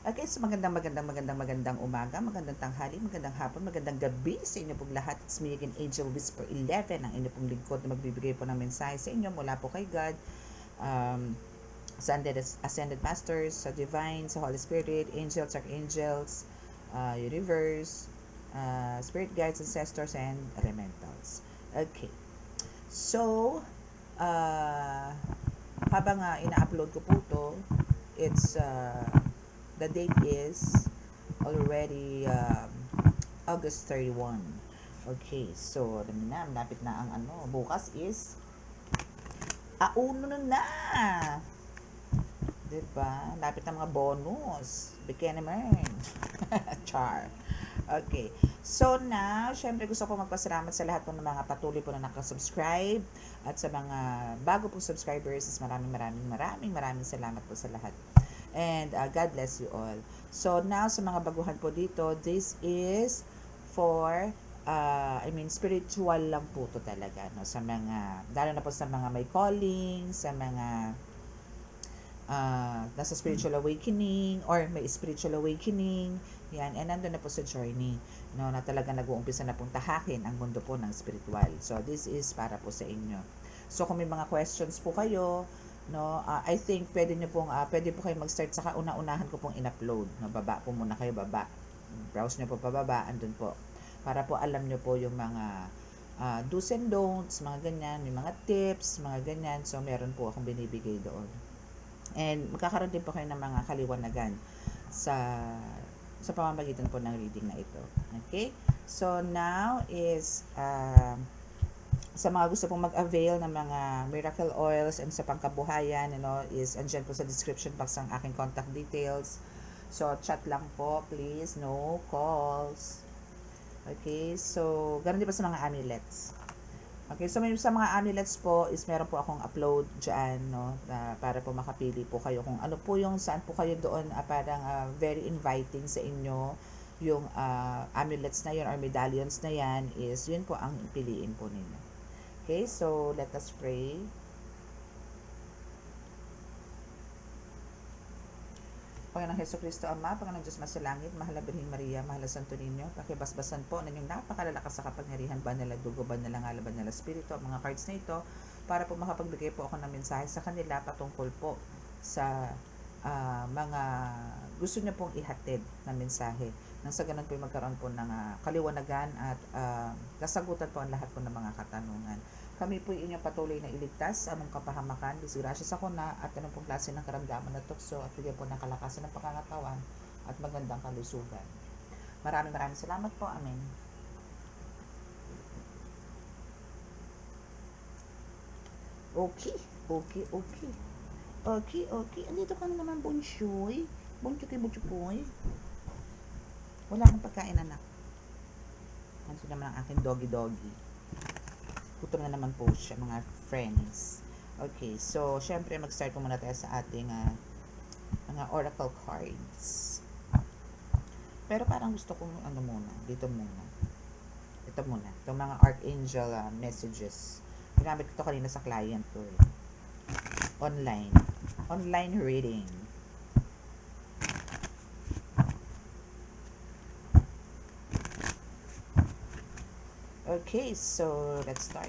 Okay, so magandang umaga, magandang tanghali, magandang hapon, magandang gabi sa inyo pong lahat. It's me again, Angel Whisper 11, ang inyo pong lingkod na magbibigay po ng mensahe sa inyo mula po kay God, um, sa Ascended Masters, sa Divine, sa Holy Spirit, Angels, Archangels, Universe, Spirit Guides, Ancestors, and Elementals. Okay, so, uh, habang ina-upload ko po to, it's the date is already August 31. Okay, so alam na, malapit na ang bukas is auno na. Diba? Lapit na mga bonus. Bigyan naman. Char. Okay. So now, syempre gusto ko magpasalamat sa lahat po ng mga patuloy po na nakasubscribe at sa mga bago pong subscribers is maraming salamat po sa lahat. And God bless you all. So now, sa mga baguhan po dito, this is for spiritual lang po to talaga, no? Sa mga, lalo na po sa mga may calling, sa mga nasa spiritual awakening or may spiritual awakening, yan, and nandun na po sa journey, no, na talagang nag-uumpisa na pong tahakin ang mundo po ng spiritual. So this is para po sa inyo. So kung may mga questions po kayo, no, I think pwede po kayo mag-start sa kauna-unahan ko pong in-upload, no, baba po muna kayo, baba, browse nyo po pababa, andun po, para po alam nyo po yung mga do's and don'ts, mga ganyan, yung mga tips, mga ganyan. So meron po akong binibigay doon. And magkakaroon din po kayo ng mga kaliwanagan sa pamamagitan po ng reading na ito. Okay? So now is sa mga gusto pong mag-avail ng mga miracle oils and sa pangkabuhayan, is andyan po sa description box ang aking contact details. So chat lang po, please, no calls. Okay? So ganun din po sa mga amulets. Okay, so may sa mga amulets po is meron po akong upload dyan, no, para po makapili po kayo kung ano po yung saan po kayo doon, parang very inviting sa inyo yung amulets na yun or medallions na yan, is yun po ang piliin po ninyo. Okay, so let us pray. Panginoong Hesukristo Ama, Panginoong Diyos Masalangit, Mahal na Birheng Maria, Mahal na Santo Niño, pakibasbasan po ng inyong napakalalakas sa kapangyarihan, banal na dugo, banal na ngala, banal na spirito, ang mga cards na ito, para po makapagbigay po ako ng mensahe sa kanila patungkol po sa mga gusto niyo pong ihatid na mensahe. Nang sa ganun po magkaroon po ng kaliwanagan at kasagutan po ang lahat po ng mga katanungan. Kami po inyong patuloy na iligtas sa anong kapahamakan, disgrasya sa kuna at anong pong klase ng karamdaman na tukso at bigyan po ng kalakasan ng pangangatawan at magandang kalusugan. Maraming salamat po. Amen. Okay. Andito ka na naman, Bonsyoy. Bonsyoy. Wala akong pagkain, anak. Ano naman ang aking doggy. Gutom na naman po siya, mga friends. Okay, so syempre mag-start po muna tayo sa ating mga oracle cards. Pero parang gusto kong dito muna. Ito muna, itong mga archangel messages. Ginamit ko ito kanina sa client ko eh. Online reading. Okay, so let's start.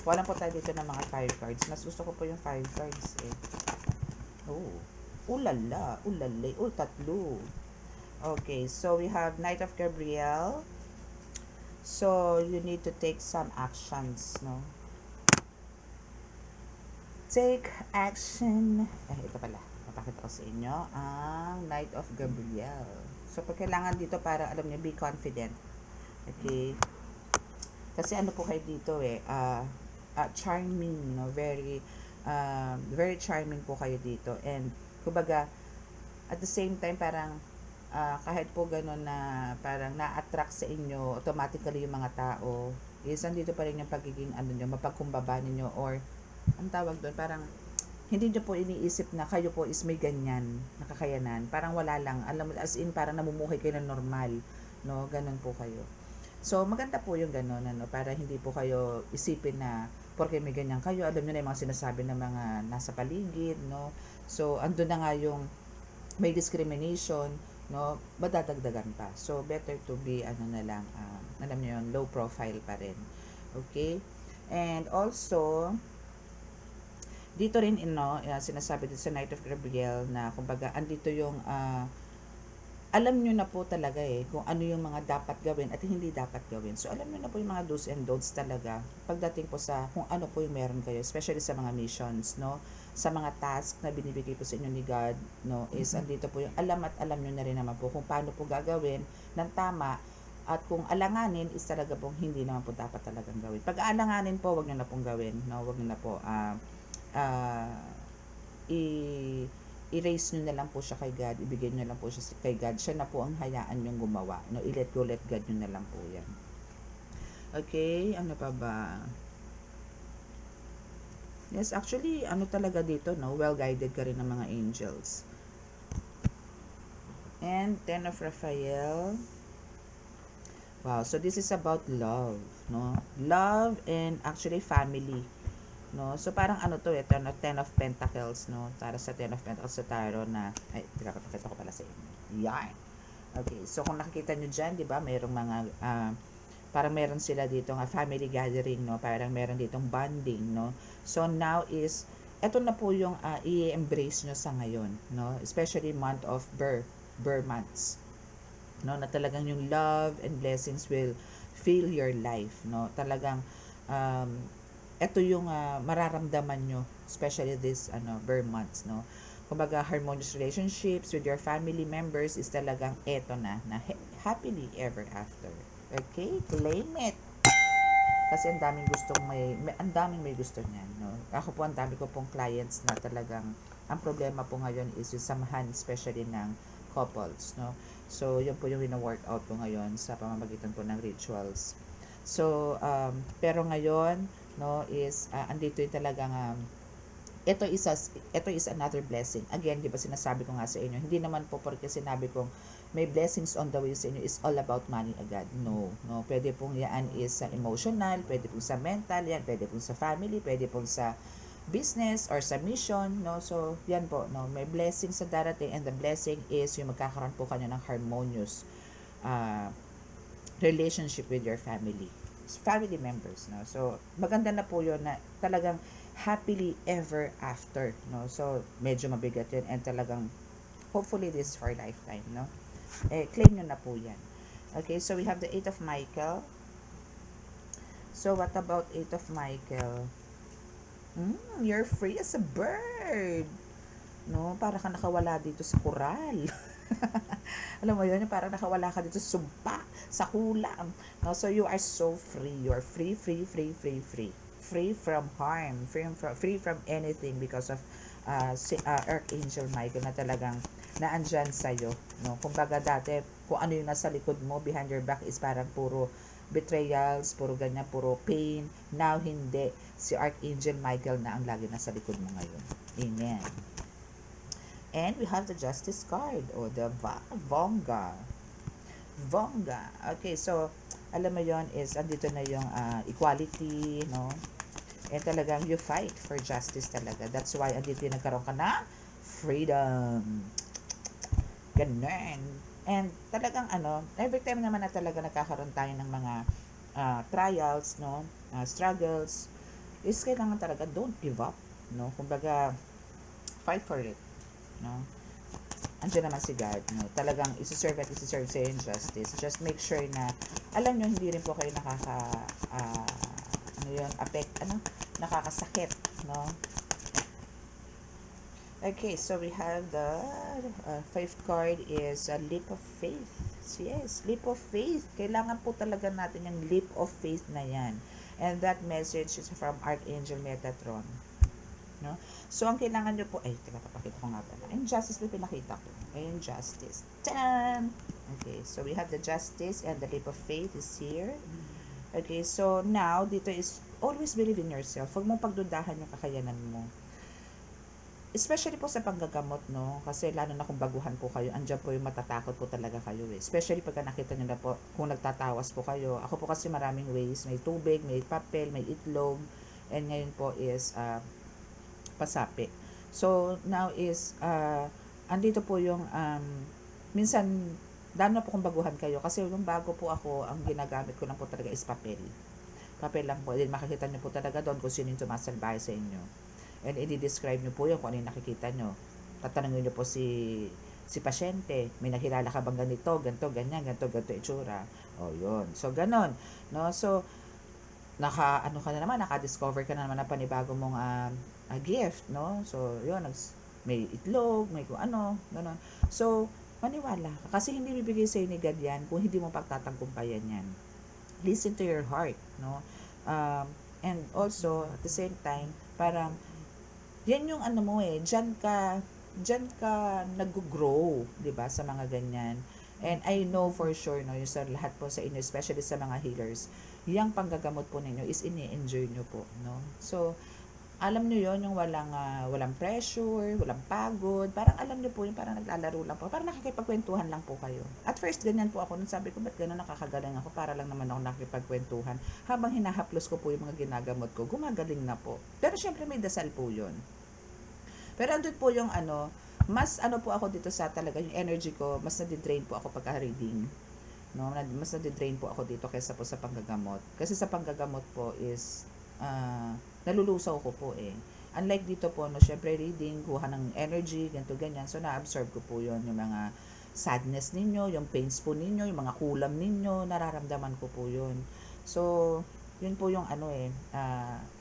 Wala po tayo dito ng mga 5 cards. Mas gusto ko po yung 5 cards eh. Ulala, tatlo. Okay, so we have Knight of Gabriel. So you need to take some actions, no? Take action. Ito pala. Mapakita ko sa inyo ang Knight of Gabriel. So pag kailangan dito, para alam niyo, be confident. Okay? Kasi ano po kayo dito charming, no? Very charming po kayo dito. And kumbaga, at the same time, parang kahit po gano'n na parang na-attract sa inyo automatically yung mga tao, is andito pa rin yung pagiging mapagkumbaba ninyo, or ang tawag doon, parang hindi nyo po iniisip na kayo po is may ganyan nakakayanan. Parang wala lang, alam mo, as in parang namumuhay kayo na normal, no? Ganun po kayo. So maganda po yung ganun, para hindi po kayo isipin na porque may ganyan kayo, alam niyo na yung mga sinasabi ng mga nasa paligid, no? So andun na nga yung may discrimination, no, madadagdagan pa. So, better to be, na lang, alam niyo yun, low profile pa rin. Okay? And also, dito rin, sinasabi dito sa Knight of Gabriel na, kumbaga, andito yung, alam nyo na po talaga kung ano yung mga dapat gawin at hindi dapat gawin. So, alam nyo na po yung mga do's and don'ts talaga pagdating po sa kung ano po yung meron kayo, especially sa mga missions, no? Sa mga task na binibigay po sa inyo ni God, no? Is andito po yung alam at alam nyo na rin naman po kung paano po gagawin ng tama at kung alanganin is talaga pong hindi naman po dapat talagang gawin. Pag aalanganin po, wag nyo na pong gawin, no? Wag nyo na po, i-raise nyo na lang po siya kay God, ibigay nyo na lang po siya kay God, siya na po ang hayaan yung gumawa, no? I-let go, let God nyo na lang po yan. Okay, ano pa ba? Yes, actually, ano talaga dito, no? Well guided ka rin ng mga angels. And 10 of Raphael. Wow, so this is about love, no? Love and actually family. No? So, parang ano to 10 of Pentacles, no? Para sa 10 of Pentacles sa tarot na, ay, pinakapakita ko pala sa inyo. Yan. Okay, so kung nakikita nyo dyan, di ba, mayroong mga, parang meron sila dito nga family gathering, no? Parang meron ditong bonding, no? So, now is, eto na po yung i-embrace nyo sa ngayon, no? Especially month of Burr months, no? Na talagang yung love and blessings will fill your life, no? Talagang, ito yung mararamdaman nyo, especially this Burr months, no? Kumbaga, harmonious relationships with your family members is talagang eto na happily ever after. Okay? Claim it. Kasi ang daming gustong ang daming may gusto niyan, no? Ako po, ang dami ko pong clients na talagang ang problema po ngayon is yung samahan, especially ng couples, no? So, yun po yung wina-workout po ngayon sa pamamagitan po ng rituals. So, pero ngayon, no, is andito yung talagang ito is another blessing. Again, di ba sinasabi ko nga sa inyo, hindi naman po porque sinabi kong may blessings on the way sa inyo is all about money agad. No, no. Pwede pong yan is sa emotional, pwede pong sa mental, yan, pwede pong sa family, pwede pong sa business or sa mission, no. So, yan po, no. May blessings sa darating and the blessing is yung magkakaroon po kayo ng harmonious relationship with your family members, no. So, maganda na po yun na talagang happily ever after, no. So, medyo mabigat yun and talagang hopefully this is for lifetime, no. Claim nyo na po yan. Okay, so we have the 8 of Michael. So, what about 8 of Michael? You're free as a bird. No, para ka nakawala dito sa koral. Alam mo yun, parang nakawala ka dito sa sumpa, sa kulam. No, so you are so free. You are free, free, free, free, free. Free from harm, free from anything because of Archangel Michael na talagang naandyan sa'yo. No? Kumbaga dati, kung ano yung nasa likod mo, behind your back is parang puro betrayals, puro ganyan, puro pain. Now, hindi. Si Archangel Michael na ang lagi nasa likod mo ngayon. Amen. And we have the Justice card o the Vongga. Okay, so alam mo yon is andito na yung equality, no? And talagang you fight for justice talaga. That's why andito yung nagkaroon ka na freedom. Ganun. And talagang every time naman na talaga nagkakaroon tayo ng mga trials, no? Struggles, is kailangan talaga don't give up, no? Kumbaga, fight for it, no? Andiyan naman si God, no? Talagang isi-serve sa yung justice. Just make sure na, alam nyo, hindi rin po kayo nakakasakit, no? Okay, so we have the fifth card is a leap of faith. Yes, leap of faith. Kailangan po talaga natin yung leap of faith na yan. And that message is from Archangel Metatron. No? So, ang kailangan nyo po, teka, papakita ko nga pala. Injustice po pinakita ko. Injustice. Tan! Okay, so we have the justice and the leap of faith is here. Okay, so now, dito is always believe in yourself. Huwag mong pagdudahan yung kakayanan mo. Especially po sa panggagamot, no? Kasi lalo na kung baguhan po kayo, andyan po yung matatakot po talaga kayo eh. Especially pagka nakita nyo na po, kung nagtatawas po kayo. Ako po kasi maraming ways. May tubig, may papel, may itlog. And ngayon po is pasapi. So, now is, andito po yung, minsan, lalo na po kung baguhan kayo, kasi yung bago po ako, ang ginagamit ko lang po talaga is papel. Papel lang po, then makikita nyo po talaga doon kung sino yung sumasalbahe sa inyo. And i-describe nyo po yun kung ano yung nakikita nyo. Tatanungin nyo po si pasyente, may nakilala ka bang ganito, ganito, ganyan, ganito, ganito itsura. O, yun. So, ganon. No? So, ano ka na naman, naka-discover ka na naman ng panibago mong gift, no? So, yun, may itlog, may kung ano, ganon. So, maniwala ka. Kasi hindi bibigay sa'yo ni God yan kung hindi mo pagtatangkumpayan yan. Listen to your heart, no? And also, at the same time, parang, yan yung ano mo dyan ka nag-grow, di ba, sa mga ganyan. And I know for sure, no, yung sa lahat po sa inyo, especially sa mga healers, yung panggagamot po ninyo is ini-enjoy nyo po, no? So, alam nyo yon yung walang pressure, walang pagod, parang alam nyo po yung parang naglalaro lang po, parang nakikipagkwentuhan lang po kayo. At first, ganyan po ako, nung sabi ko, ba't gano'n nakakagaling ako, para lang naman ako nakikipagkwentuhan. Habang hinahaplos ko po yung mga ginagamot ko, gumagaling na po. Pero syempre may dasal po yun. Pero andun po yung mas po ako dito sa talaga yung energy ko, mas nadidrain po ako pagka reading. No, mas nadidrain po ako dito kaysa po sa panggagamot. Kasi sa panggagamot po is nalulusaw ko po eh. Unlike dito po, no, syempre reading, kuha ng energy, ganito, ganyan. So, na-absorb ko po yun, yung mga sadness ninyo, yung pains po ninyo, yung mga kulam ninyo, nararamdaman ko po yun. So, yun po yung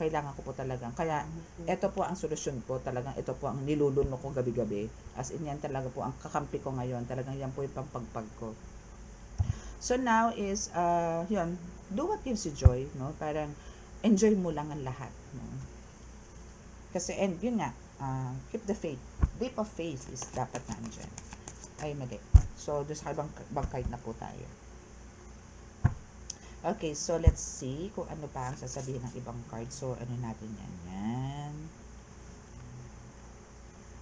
kailangan ko po talagang. Kaya, ito po ang solusyon po talagang, ito po ang niluluno ko gabi-gabi. As in, yan talaga po ang kakampi ko ngayon. Talagang yan po yung pampagpag ko. So, now is, yun, do what gives you joy, no? Parang, enjoy mo lang ang lahat, no? Kasi, and yun nga, keep the faith. Leap of faith is dapat nandyan. Ay, mali. So, doon sa bang card na po tayo. Okay, so let's see kung ano pa ang sasabihin ng ibang card. So, ano natin yan? Yan.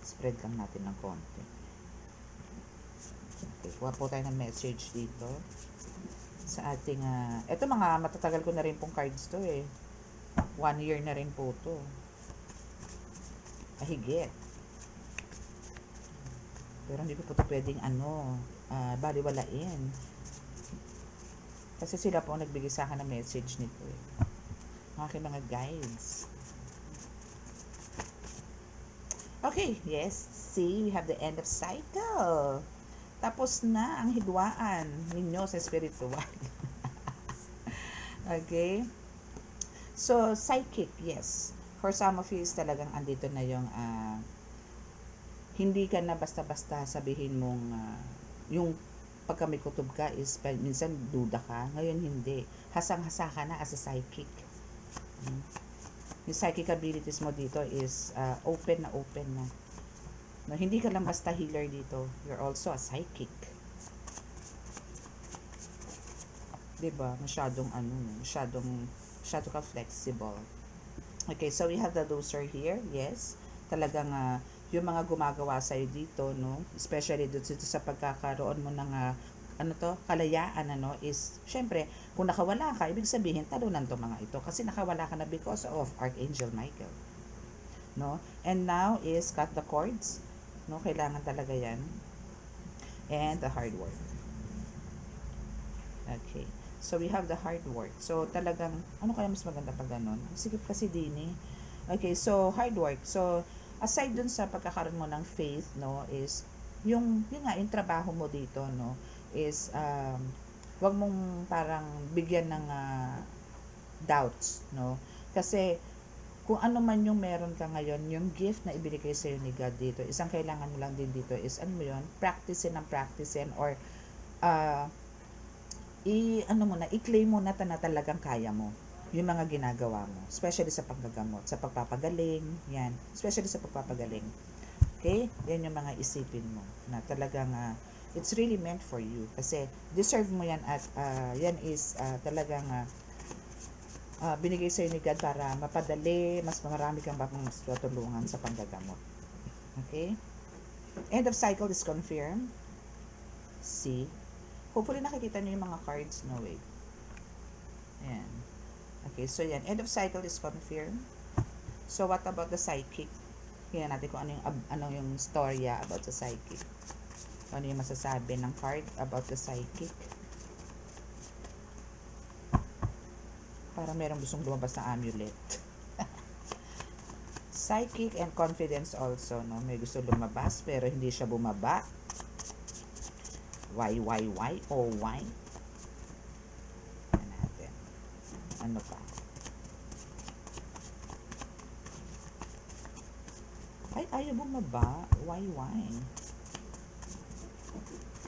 Spread lang natin ng konti. Okay, kuha po tayo ng message dito. Sa ating, eto mga matatagal ko na rin pong cards to eh. 1 year na rin po to. Higit. Pero hindi ko po to pwedeng baliwalain. Kasi sila po nagbigay sa akin ng message nito eh. Aking mga guides. Okay, yes. See, we have the end of cycle. Tapos na ang hidwaan ninyo sa spiritual. Okay? So, psychic, yes. For some of you is talagang andito na yung hindi ka na basta-basta sabihin mong yung pagka may kutob ka is minsan duda ka. Ngayon hindi. Hasang-hasa ka na as a psychic. Yung psychic abilities mo dito is open na. No, hindi ka lang basta healer dito. You're also a psychic. Diba? Masyado ka flexible. Okay, so we have the loser here. Yes. Talagang yung mga gumagawa sa'yo dito, no? Especially dito sa pagkakaroon mo ng kalayaan, is, syempre, kung nakawala ka, ibig sabihin, talunan to mga ito. Kasi nakawala ka na because of Archangel Michael. No? And now is cut the cords. No? Kailangan talaga yan. And the hard work. Okay. So, we have the hard work. So, talagang, ano kaya mas maganda pag ganun? Sigip kasi din eh. Okay, so, hard work. So, aside dun sa pagkakaroon mo ng faith, no, is, yung trabaho mo dito, no, is, wag mong parang bigyan ng doubts, no? Kasi, kung ano man yung meron ka ngayon, yung gift na ibinigay sa'yo ni God dito, isang kailangan mo lang din dito is, practice or, i-claim mo na talagang kaya mo yung mga ginagawa mo, especially sa paggagamot, sa pagpapagaling, yan, especially sa pagpapagaling. Okay? Yan yung mga isipin mo na talagang it's really meant for you kasi deserve mo yan at yan is talagang binigay sa'yo ni God para mapadali, mas marami kang mas tutulungan sa panggagamot. Okay? End of cycle is confirmed. See? Hopefully nakikita nyo yung mga cards. No, wait. Ayan. Okay, so yan. End of cycle is confirmed. So, what about the psychic? Tingnan natin kung ano yung storya about sa psychic. Ano yung masasabi ng card about the psychic. Parang merong gustong lumabas na amulet. Psychic and confidence also, no? May gusto lumabas pero hindi siya bumaba. Why? Oh, why? Tingnan natin. Ano pa? Ay, ayaw bumaba. Why?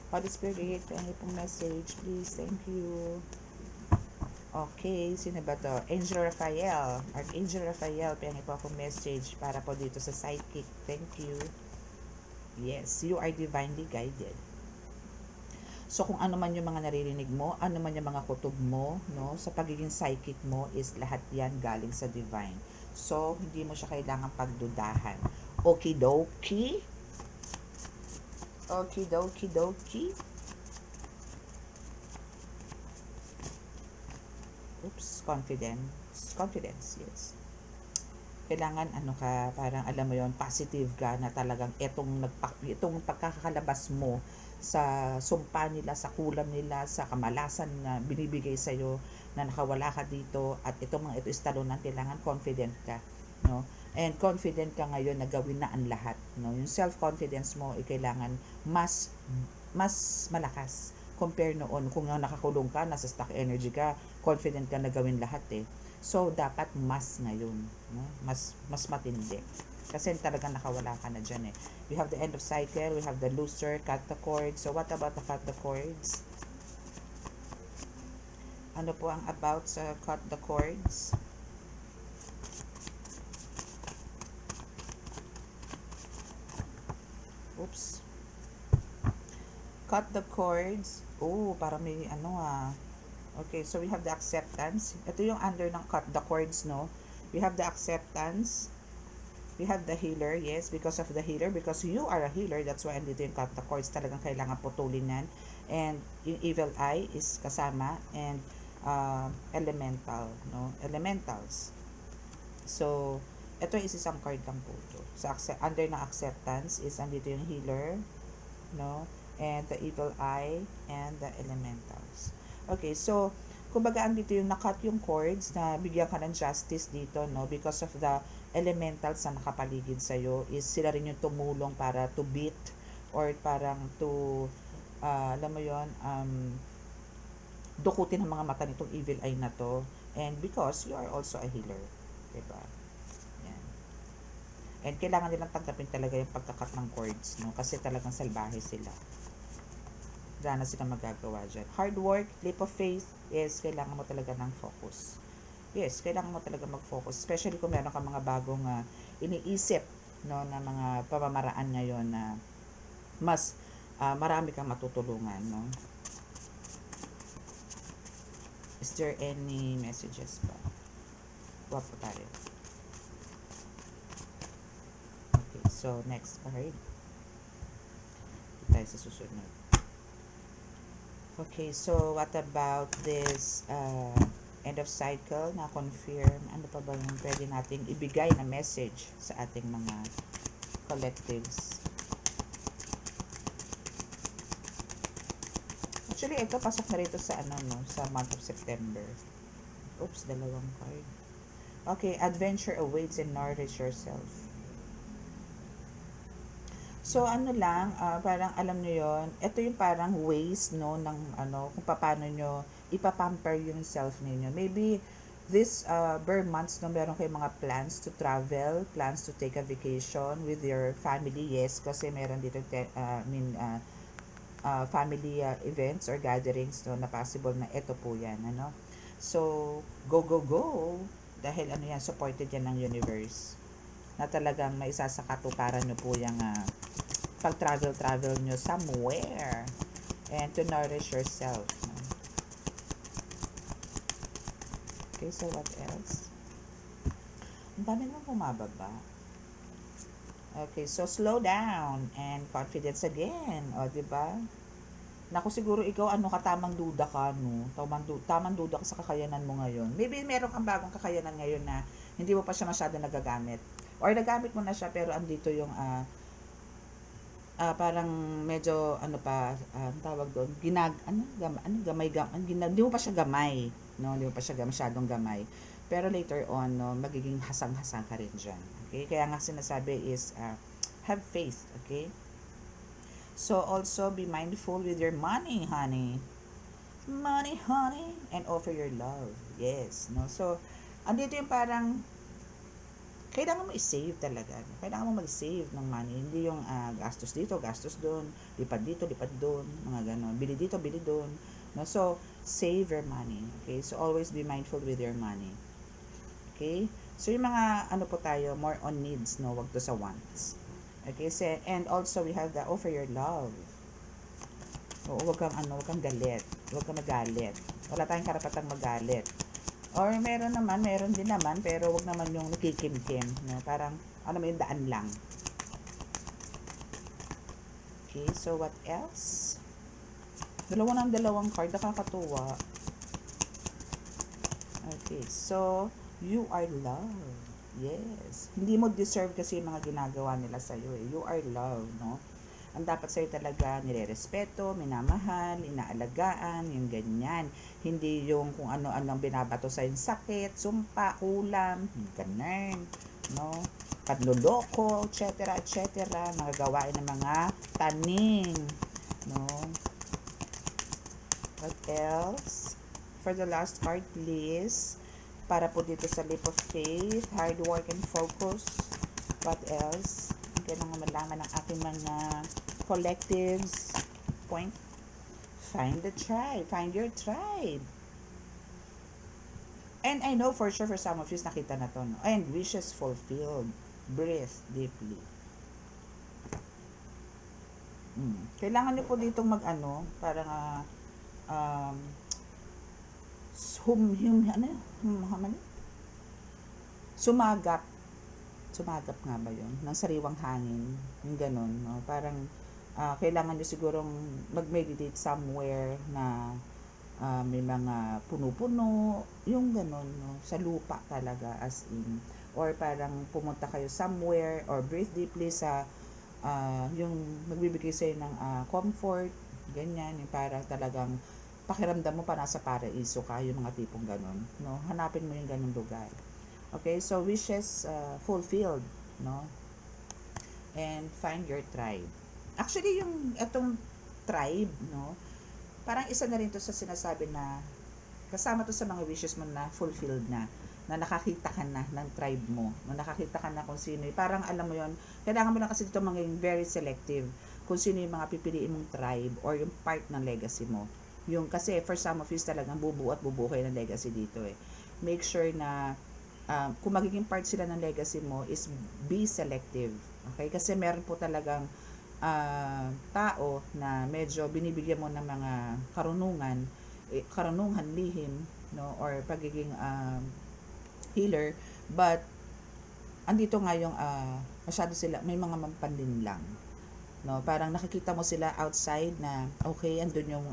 Holy Spirit, ano pong message, please? Thank you. Okay, sino ba to? Angel Raphael. Archangel Raphael, pengi po akong message para po dito sa psychic. Thank you. Yes, you are divinely guided. So, kung ano man yung mga naririnig mo, ano man yung mga kutob mo, no, sa pagiging psychic mo is lahat yan galing sa divine. So, hindi mo siya kailangang pagdudahan. Okidoki. Okidoki. Oops, confidence, yes. Kailangan parang alam mo yon, positive ka na talagang itong pagkakakalabas mo sa sumpa nila, sa kulam nila, sa kamalasan na binibigay sa iyo na nakawala ka dito at ito is talunan, kailangan confident ka, no? And confident ka ngayon na gawin na ang lahat, no? Yung self-confidence mo ay kailangan mas malakas compare noon kung nakakulong ka, nasa stuck energy ka, confident ka na gawin lahat eh. So, dapat mas ngayon, no? Mas matindi. Kasi talagang nakawala ka na dyan eh. We have the end of cycle, we have the loser, cut the cord. So, what about the cut the cords? Ano po ang about sa cut the cords? Oops. Cut the cords. Oh, parang may Okay, so we have the acceptance. Ito yung under ng cut the cords, no? We have the acceptance. We have the healer, yes, because of the healer, because you are a healer, that's why andito yung cut the cords, talagang kailangan putulin yan. And yung evil eye is kasama, and elemental, no? Elementals. So, ito is isang card lang po ito. So, under ng acceptance is andito yung healer, no? And the evil eye, and the elementals. Okay, so, kumbaga andito yung nakat yung cords na bigyan ka ng justice dito, no? Because of the elementals na nakapaligid sa'yo, is sila rin yung tumulong para to beat or parang to, alam mo yun, dukutin ang mga mata nitong evil eye na to. And because you are also a healer. Diba? Yan. And kailangan nilang tanggapin talaga yung pagkakat ng cords, no? Kasi talagang salbahe sila. Wala na silang magagawa dyan. Hard work, leap of faith, yes, kailangan mo talaga ng focus. Yes, kailangan mo talaga mag-focus. Especially kung meron ka mga bagong iniisip, no, na mga pamamaraan ngayon na mas marami kang matutulungan, no? Is there any messages pa? Wala po tayo. Okay, so next card. Tayo sa susunod. Okay, so what about this end of cycle na confirm? Ano pa ba yung pwede nating ibigay na message sa ating mga collectives? Actually, ito pasok na rito sa sa month of September. Oops, dalawang card. Okay, adventure awaits and nourish yourself. So, parang alam nyo yon, ito yung parang ways, no, ng kung paano nyo ipapamper yung self ninyo. Maybe, this bare months, no, meron kayong mga plans to travel, plans to take a vacation with your family, yes, kasi meron dito, family events or gatherings, no, na possible na ito po yan, So, go! Dahil yan, supported yan ng universe. Na talagang may isa sa katuparan nyo po yung pag-travel nyo somewhere and to nourish yourself. Okay, so what else? Ang dami naman bumababa. Okay, so slow down and confidence again. O, diba? Naku, siguro ikaw, tamang duda ka, no? Tamang duda ka sa kakayanan mo ngayon. Maybe meron kang bagong kakayanan ngayon na hindi mo pa siya masyado nagagamit. or nagamit mo na siya pero andito yung parang medyo ano pa ang tawag doon hindi mo pa siya gamay, no, hindi mo pa siya masyadong gamay, pero later on, no, magiging hasang-hasang ka rin dyan. Okay, kaya nga sinasabi is have faith. Okay, so also be mindful with your money, honey, and offer your love. Yes, no, so andito yung parang kailangan mo i-save talaga. Kailangan mo mag-save ng money. Hindi yung gastos dito, gastos doon, lipad dito, lipad doon, mga ganon. Bili dito, bili doon. No? So, save your money. Okay? So, always be mindful with your money. Okay? So, yung mga, ano po tayo, more on needs, no? Wag to sa wants. Okay? So, and also, we have the offer your love. Oo, wag kang galit. Wag kang magalit. Wala tayong karapatang magalit. Or meron din naman, pero wag naman yung nakikimkim, no? Parang, ano mo yung daan lang. Okay, so what else? Dalawang card, nakakatuwa. Okay, so, you are loved. Yes. Hindi mo deserve kasi yung mga ginagawa nila sa'yo eh. You are loved, no? Ang dapat sa'yo talaga nirerespeto, minamahal, inaalagaan, yung ganyan. Hindi yung kung ano-ano ang binabato sa'yo, sakit, sumpa, kulam, ganun, no? Panluloko, etc., etc., mga gawain ng mga taning, no? What else? For the last card, please. Para po dito sa leap of faith, hard work and focus. What else? Kailangan malaman ng aking mga collectives. Point. Find the tribe. Find your tribe. And I know for sure for some of you, nakita na to. No? And wishes fulfilled. Breathe deeply. Kailangan nyo po ditong parang sumagap nga ba yun? Ng sariwang hangin. Yung ganun, no? Parang, kailangan nyo sigurong mag-meditate somewhere na may mga puno-puno, yung ganun, no? Sa lupa talaga, as in. Or parang pumunta kayo somewhere, or breathe deeply sa, yung magbibigay sa'yo ng comfort, ganyan, yung parang talagang pakiramdam mo pa nasa paraiso ka, yung mga tipong ganun, no? Hanapin mo yung ganung lugar. Okay, so wishes fulfilled, no? And find your tribe. Actually, yung itong tribe, no? Parang isa na rin to sa sinasabi na kasama to sa mga wishes mo na fulfilled na nakakita ka na ng tribe mo, na nakakita ka na kung sino. Parang alam mo yon, kailangan mo lang kasi dito maging very selective kung sino yung mga pipiliin mong tribe or yung part ng legacy mo. Yung kasi for some of you talagang bubuo at bubuhay ng legacy dito eh. Make sure na kung magiging part sila ng legacy mo is be selective. Okay? Kasi meron po talagang tao na medyo binibigyan mo ng mga karunungan lihim, no, or pagiging healer, but andito nga yung masyado sila, may mga mampandin lang, no, parang nakikita mo sila outside na okay, andun yung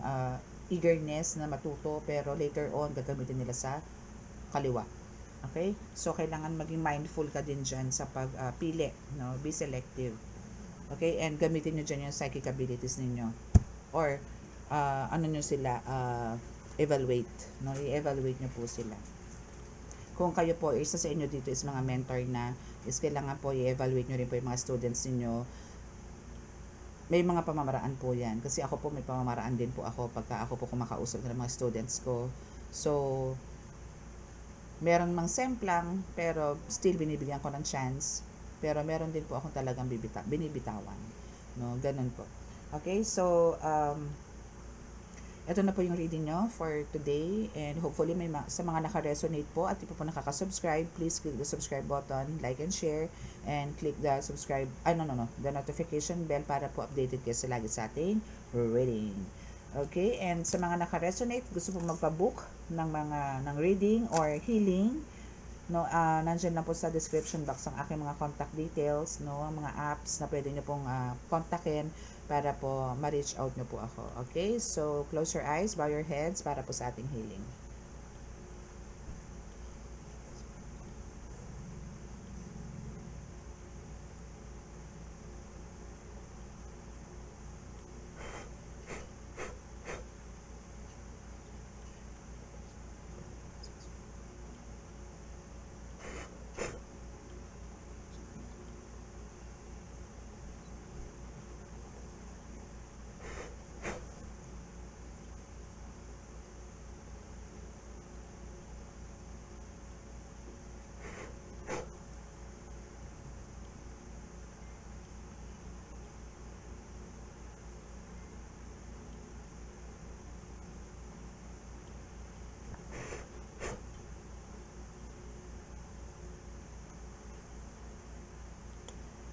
eagerness na matuto, pero later on gagamitin nila sa kaliwa. Okay? So, kailangan maging mindful ka din dyan sa pagpili. No? Be selective. Okay? And gamitin nyo dyan yung psychic abilities ninyo. Or, nyo sila, evaluate. No? I-evaluate nyo po sila. Kung kayo po, isa sa inyo dito is mga mentor na, is kailangan po i-evaluate nyo rin po yung mga students ninyo. May mga pamamaraan po yan. Kasi ako po, may pamamaraan din po ako pagka ako po kumakausap ng mga students ko. So, meron mang semplang, pero still binibigyan ko ng chance. Pero meron din po akong talagang binibitawan. No, ganun po. Okay, so, ito na po yung reading nyo for today. And hopefully, sa mga naka-resonate po at di po nakaka-subscribe, please click the subscribe button, like and share, and click the the notification bell para po updated kayo lagi sa ating reading. Okay, and sa mga naka-resonate, gusto po magpa-book ng reading or healing, no, nandiyan lang po sa description box ang aking mga contact details, no, mga apps na pwede nyo pong kontakin para po ma-reach out nyo po ako. Okay, so close your eyes, bow your heads para po sa ating healing.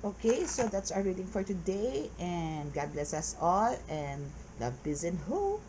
Okay, so that's our reading for today, and God bless us all, and love, peace, and hope.